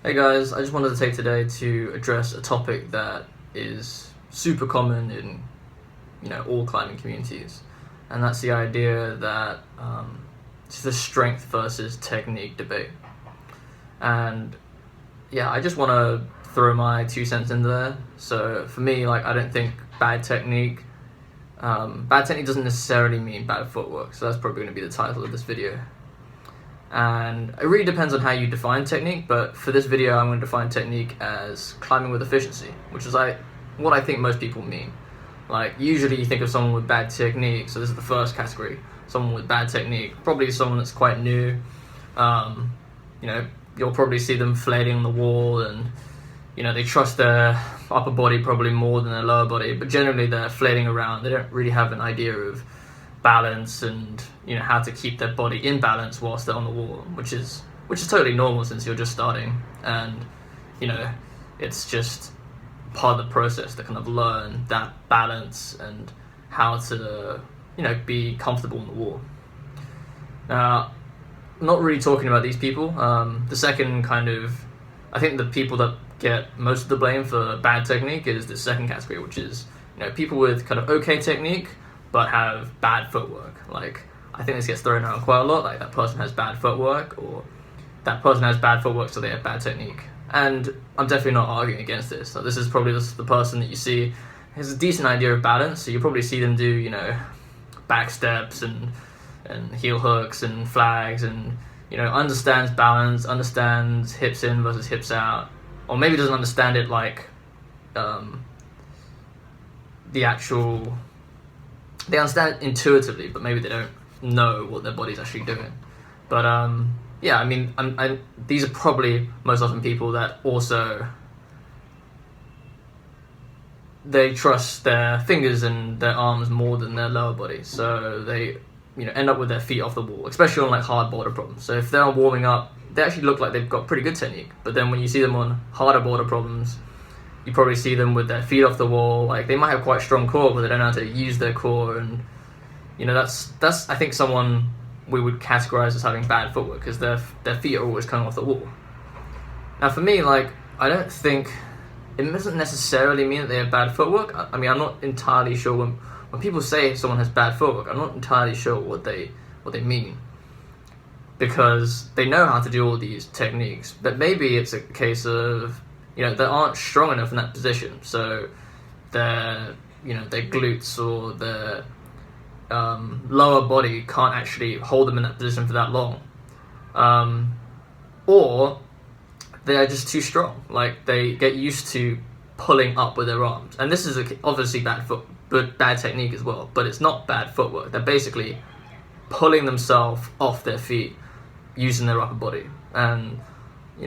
Hey guys, I just wanted to take today to address a topic that is super common in all climbing communities, and that's the idea that it's the strength versus technique debate. And yeah, I just want to throw my 2 cents into there. So for me, I don't think bad technique doesn't necessarily mean bad footwork. So that's probably going to be the title of this video. And it really depends on how you define technique, but for this video I'm going to define technique as climbing with efficiency, which is what I think most people mean. Usually you think of someone with bad technique, so this is the first category. Someone with bad technique, probably someone that's quite new. You'll probably see them flailing on the wall, and they trust their upper body probably more than their lower body, but generally they're flailing around. They don't really have an idea of balance and how to keep their body in balance whilst they're on the wall, which is totally normal since you're just starting, and it's just part of the process to kind of learn that balance and how to be comfortable on the wall. Now, I'm not really talking about these people. The second I think the people that get most of the blame for bad technique is the second category, which is people with kind of okay technique but have bad footwork. I think this gets thrown around quite a lot, that person has bad footwork, or that person has bad footwork so they have bad technique. And I'm definitely not arguing against this. So this is probably the person that you see has a decent idea of balance, so you probably see them do, back steps and heel hooks and flags, and understands balance, understands hips in versus hips out, or maybe doesn't understand it they understand it intuitively, but maybe they don't know what their body's actually doing. But yeah, I mean, these are probably most often people that also they trust their fingers and their arms more than their lower body, so they end up with their feet off the wall, especially on hard boulder problems. So if they're warming up, they actually look like they've got pretty good technique, but then when you see them on harder boulder problems, you probably see them with their feet off the wall. They might have quite strong core, but they don't know how to use their core, and that's I think someone we would categorize as having bad footwork, because their feet are always coming off the wall. Now for me, I don't think it doesn't necessarily mean that they have bad footwork. I mean, I'm not entirely sure when people say someone has bad footwork, I'm not entirely sure what they mean, because they know how to do all these techniques, but maybe it's a case of they aren't strong enough in that position, so their glutes or their lower body can't actually hold them in that position for that long, or they are just too strong. They get used to pulling up with their arms, and this is obviously bad technique as well, but it's not bad footwork. They're basically pulling themselves off their feet using their upper body. And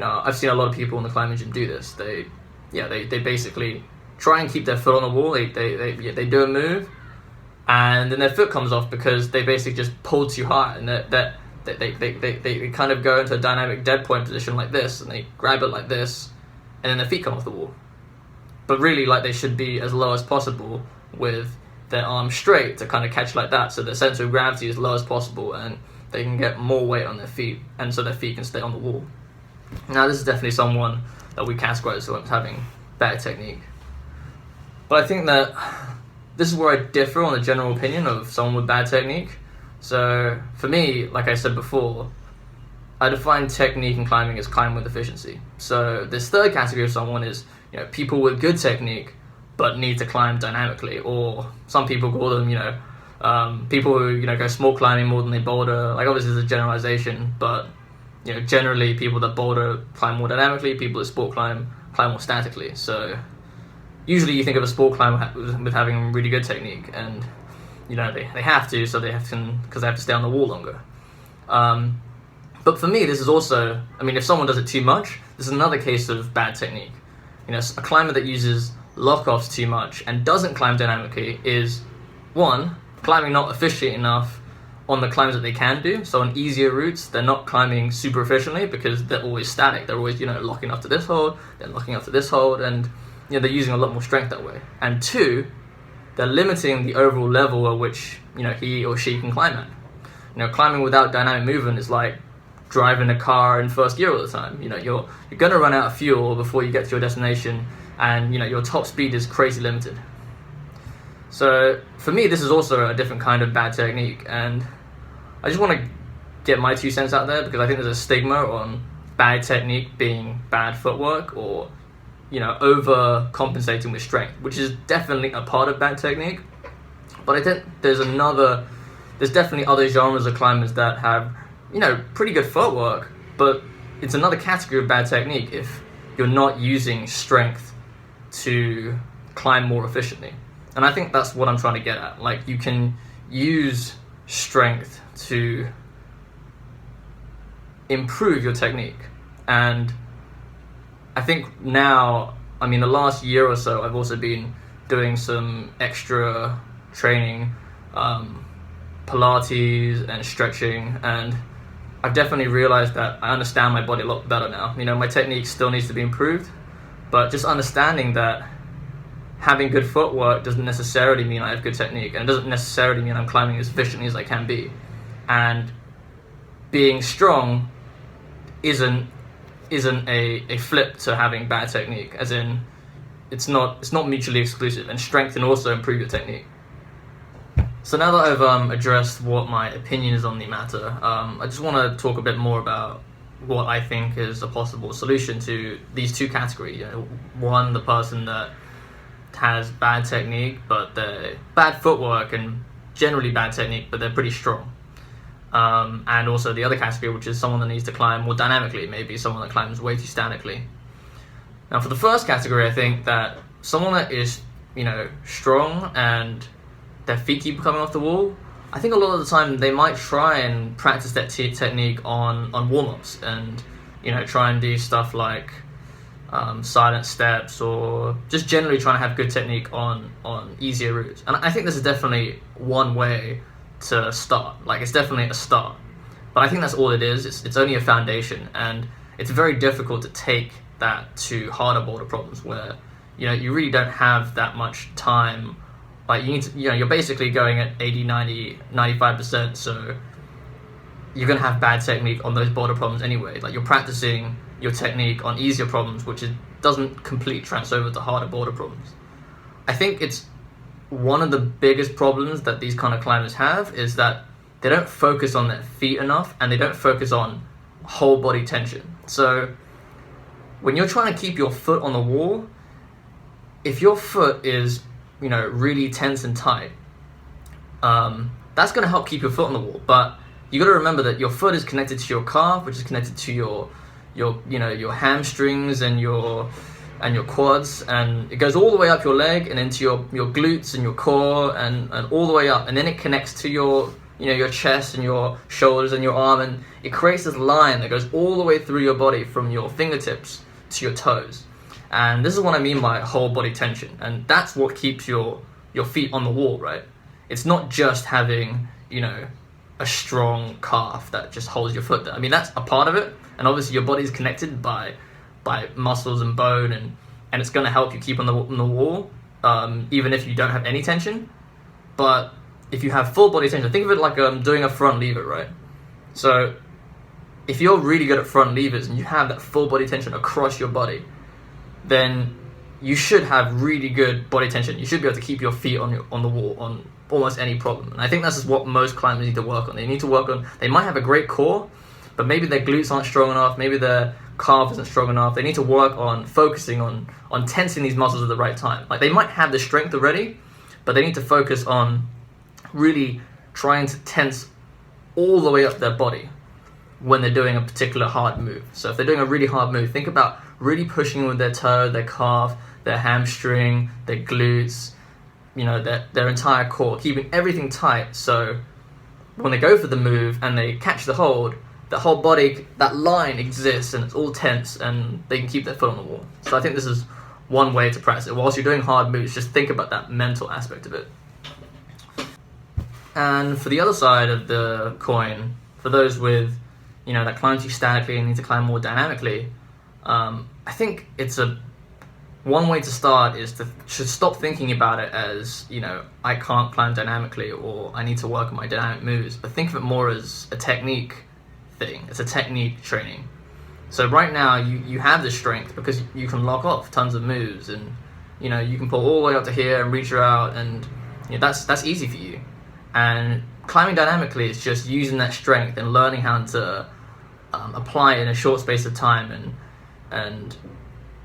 I've seen a lot of people in the climbing gym do this. They basically try and keep their foot on the wall. They do a move, and then their foot comes off because they basically just pulled too hard, and they kind of go into a dynamic dead point position like this, and they grab it like this, and then their feet come off the wall. But really, they should be as low as possible with their arms straight to kind of catch like that, so the center of gravity is low as possible, and they can get more weight on their feet, and so their feet can stay on the wall. Now, this is definitely someone that we categorize as having bad technique. But I think that this is where I differ on the general opinion of someone with bad technique. So, for me, like I said before, I define technique in climbing as climbing with efficiency. So, this third category of someone is people with good technique but need to climb dynamically, or some people call them people who go small climbing more than they boulder. Obviously, it's a generalization, but generally people that boulder climb more dynamically, people that sport climb more statically. So usually you think of a sport climber with having really good technique, and they have to, so because they have to stay on the wall longer. But for me, this is also, if someone does it too much, this is another case of bad technique. A climber that uses lock-offs too much and doesn't climb dynamically is, one, climbing not efficient enough on the climbs that they can do. So on easier routes, they're not climbing super efficiently because they're always static. They're always, locking up to this hold, then locking up to this hold, and they're using a lot more strength that way. And two, they're limiting the overall level at which he or she can climb at. Climbing without dynamic movement is like driving a car in first gear all the time. You know, you're going to run out of fuel before you get to your destination, and you know your top speed is crazy limited. So for me, this is also a different kind of bad technique, and I just want to get my 2 cents out there, because I think there's a stigma on bad technique being bad footwork, or you know, overcompensating with strength, which is definitely a part of bad technique. But I think there's definitely other genres of climbers that have, you know, pretty good footwork, but it's another category of bad technique if you're not using strength to climb more efficiently. And I think that's what I'm trying to get at. Like, you can use strength to improve your technique. And I think now, I mean, the last year or so, I've also been doing some extra training, Pilates and stretching, and I've definitely realized that I understand my body a lot better now. You know, my technique still needs to be improved, but just understanding that having good footwork doesn't necessarily mean I have good technique, and it doesn't necessarily mean I'm climbing as efficiently as I can be. And being strong isn't a flip to having bad technique, as in it's not mutually exclusive, and strength can also improve your technique. So now that I've addressed what my opinion is on the matter, I just want to talk a bit more about what I think is a possible solution to these 2 categories. You know, one, the person that has bad technique, but they're bad footwork and generally bad technique, but they're pretty strong. And also the other category, which is someone that needs to climb more dynamically, maybe someone that climbs way too statically. Now, for the first category, I think that someone that is, you know, strong and their feet keep coming off the wall, I think a lot of the time they might try and practice that technique on warm-ups, and you know, try and do stuff like silent steps, or just generally trying to have good technique on easier routes. And I think this is definitely one way to start. Like, it's definitely a start, but I think that's all it is. It's only a foundation, and it's very difficult to take that to harder boulder problems where, you know, you really don't have that much time. Like, you need to, you know, you're basically going at 80, 90, 95%, so you're going to have bad technique on those boulder problems anyway. Like, you're practicing your technique on easier problems, which doesn't completely transfer over to harder boulder problems. I think it's one of the biggest problems that these kind of climbers have is that they don't focus on their feet enough, and they don't focus on whole body tension. So when you're trying to keep your foot on the wall, if your foot is, you know, really tense and tight, that's going to help keep your foot on the wall. But you got to remember that your foot is connected to your calf, which is connected to your you know, your hamstrings and your quads, and it goes all the way up your leg and into your glutes and your core, and all the way up, and then it connects to your, you know, your chest and your shoulders and your arm, and it creates this line that goes all the way through your body from your fingertips to your toes. And this is what I mean by whole body tension, and that's what keeps your feet on the wall, right? It's not just having, you know, a strong calf that just holds your foot there. I mean, that's a part of it, and obviously your body's connected by muscles and bone, and it's going to help you keep on the wall, even if you don't have any tension. But if you have full body tension, think of it like doing a front lever, right? So if you're really good at front levers and you have that full body tension across your body, then you should have really good body tension. You should be able to keep your feet on the wall on almost any problem. And I think that's just what most climbers need to work on. They need to work on, they might have a great core, but maybe their glutes aren't strong enough, maybe their calf isn't strong enough. They need to work on focusing on tensing these muscles at the right time. Like, they might have the strength already, but they need to focus on really trying to tense all the way up their body when they're doing a particular hard move. So if they're doing a really hard move, think about really pushing with their toe, their calf, their hamstring, their glutes, you know, their entire core, keeping everything tight, so when they go for the move and they catch the hold, the whole body, that line exists and it's all tense, and they can keep their foot on the wall. So I think this is one way to practice it. Whilst you're doing hard moves, just think about that mental aspect of it. And for the other side of the coin, for those with, you know, that climb too statically and need to climb more dynamically, I think it's one way to start is to stop thinking about it as, you know, I can't climb dynamically or I need to work on my dynamic moves, but think of it more as a technique thing. It's a technique training. So right now you have the strength because you can lock off tons of moves, and you know you can pull all the way up to here and reach out, and you know, that's easy for you. And climbing dynamically is just using that strength and learning how to apply it in a short space of time, and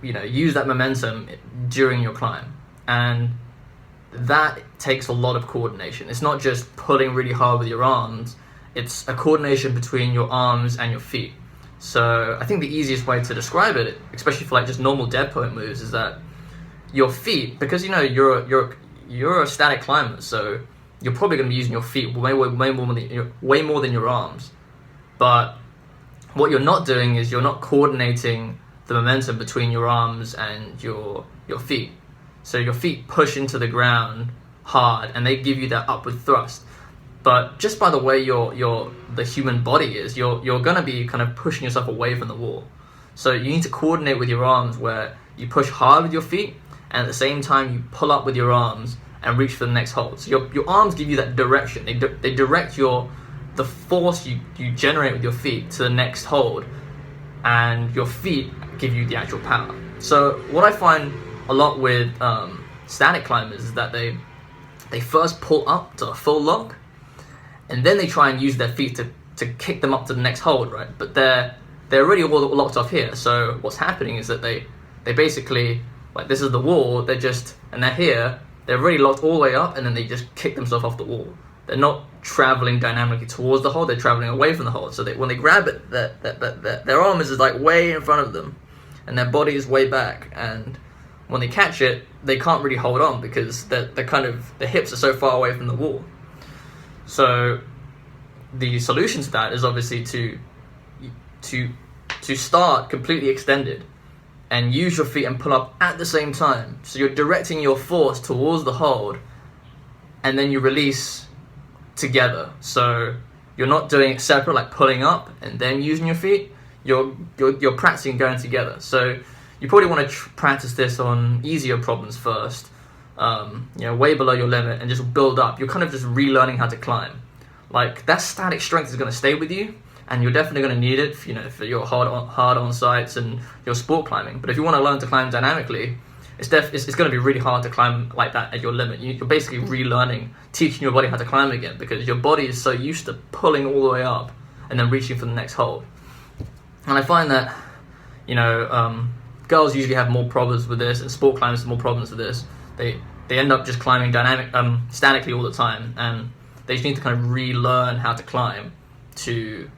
you know, use that momentum during your climb. And that takes a lot of coordination. It's not just pulling really hard with your arms, it's a coordination between your arms and your feet. So I think the easiest way to describe it, especially for like just normal dead point moves, is that your feet, because you know you're a static climber, so you're probably going to be using your feet way more than your arms. But what you're not doing is you're not coordinating the momentum between your arms and your feet. So your feet push into the ground hard, and they give you that upward thrust. But just by the way the human body is, you're going to be kind of pushing yourself away from the wall. So you need to coordinate with your arms, where you push hard with your feet, and at the same time you pull up with your arms and reach for the next hold. So your arms give you that direction. They direct the force you generate with your feet to the next hold, and your feet give you the actual power. So what I find a lot with static climbers is that they first pull up to a full lock, and then they try and use their feet to kick them up to the next hold, right? But they're already all locked off here. So what's happening is that they basically, like, this is the wall, and they're here, they're already locked all the way up, and then they just kick themselves off the wall. They're not traveling dynamically towards the hold, they're traveling away from the hold. So when they grab it, their arm is like way in front of them, and their body is way back, and when they catch it, they can't really hold on because their hips are so far away from the wall. So the solution to that is obviously to start completely extended and use your feet and pull up at the same time. So you're directing your force towards the hold, and then you release together. So you're not doing it separate, like pulling up and then using your feet. You're practicing going together. So you probably want to practice this on easier problems first, way below your limit, and just build up. You're kind of just relearning how to climb. Like, that static strength is going to stay with you, and you're definitely going to need it, for your hard on sites and your sport climbing. But if you want to learn to climb dynamically, it's going to be really hard to climb like that at your limit. You're basically relearning, teaching your body how to climb again, because your body is so used to pulling all the way up and then reaching for the next hold. And I find that, girls usually have more problems with this, and sport climbers have more problems with this. They end up just climbing statically all the time, and they just need to kind of relearn how to climb to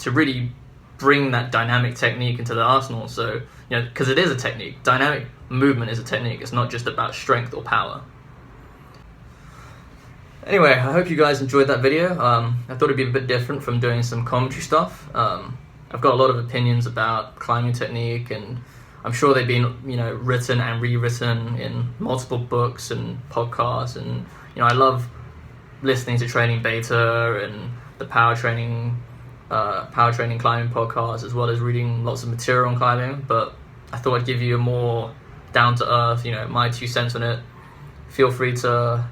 really bring that dynamic technique into the arsenal. So, because it is a technique. Dynamic movement is a technique. It's not just about strength or power. Anyway, I hope you guys enjoyed that video. I thought it'd be a bit different from doing some commentary stuff. I've got a lot of opinions about climbing technique, and I'm sure they've been, written and rewritten in multiple books and podcasts. And I love listening to Training Beta and the power training climbing podcast, as well as reading lots of material on climbing. But I thought I'd give you a more down to earth, my 2 cents on it. Feel free to,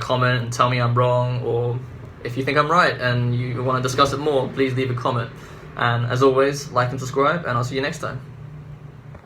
comment and tell me I'm wrong, or if you think I'm right and you want to discuss it more, please leave a comment. And as always, like and subscribe, and I'll see you next time.